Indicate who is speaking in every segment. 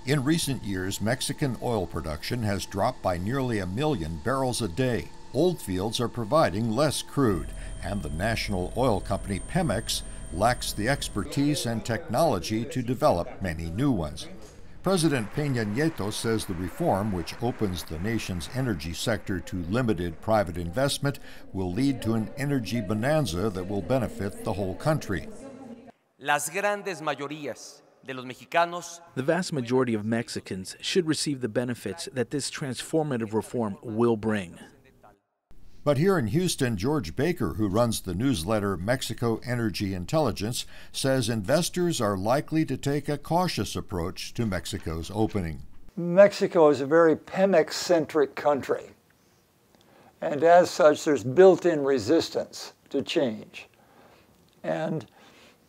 Speaker 1: In recent years, Mexican oil production has dropped by nearly 1 million barrels a day. Old fields are providing less crude, and the national oil company Pemex lacks the expertise and technology to develop many new ones. President Pena Nieto says the reform, which opens the nation's energy sector to limited private investment, will lead to an energy bonanza that will benefit the whole country.
Speaker 2: The vast majority of Mexicans should receive the benefits that this transformative reform will bring.
Speaker 1: But here in Houston, George Baker, who runs the newsletter Mexico Energy Intelligence, says investors are likely to take a cautious approach to Mexico's opening.
Speaker 3: Mexico is a very Pemex-centric country, and as such, there's built-in resistance to change. And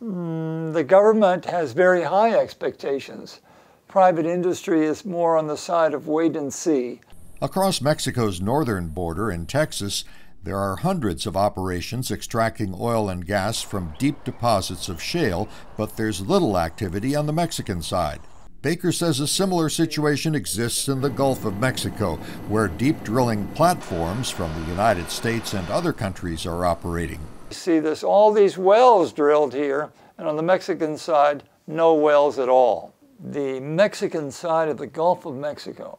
Speaker 3: the government has very high expectations. Private industry is more on the side of wait and see.
Speaker 1: Across Mexico's northern border in Texas, there are hundreds of operations extracting oil and gas from deep deposits of shale, but there's little activity on the Mexican side. Baker says a similar situation exists in the Gulf of Mexico, where deep drilling platforms from the United States and other countries are operating.
Speaker 3: You see this, all these wells drilled here, and on the Mexican side, no wells at all. The Mexican side of the Gulf of Mexico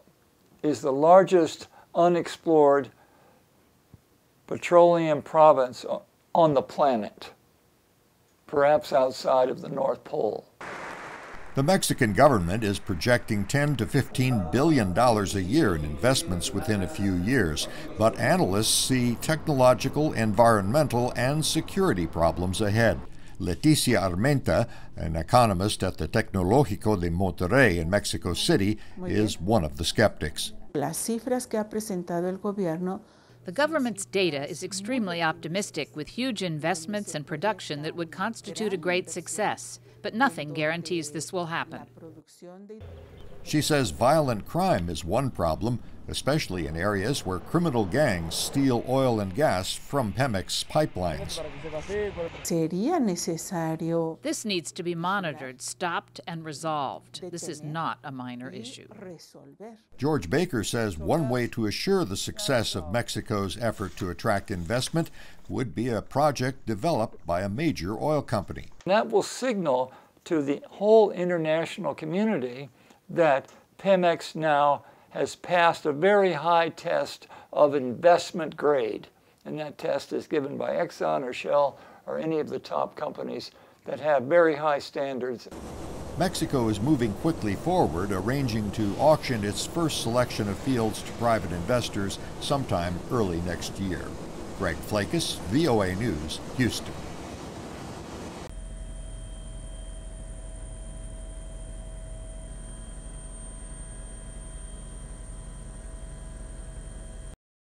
Speaker 3: is the largest unexplored petroleum province on the planet, perhaps outside of the North Pole.
Speaker 1: The Mexican government is projecting $10 to $15 billion a year in investments within a few years, but analysts see technological, environmental, and security problems ahead. Leticia Armenta, an economist at the Tecnológico de Monterrey in Mexico City, is one of the skeptics.
Speaker 4: The government's data is extremely optimistic, with huge investments and production that would constitute a great success, but nothing guarantees this will happen.
Speaker 1: She says violent crime is one problem, especially in areas where criminal gangs steal oil and gas from Pemex pipelines.
Speaker 4: This needs to be monitored, stopped, and resolved. This is not a minor issue.
Speaker 1: George Baker says one way to assure the success of Mexico's effort to attract investment would be a project developed by a major oil company.
Speaker 3: That will signal to the whole international community that Pemex now has passed a very high test of investment grade. And that test is given by Exxon or Shell or any of the top companies that have very high standards.
Speaker 1: Mexico is moving quickly forward, arranging to auction its first selection of fields to private investors sometime early next year. Flakus, VOA News, Houston.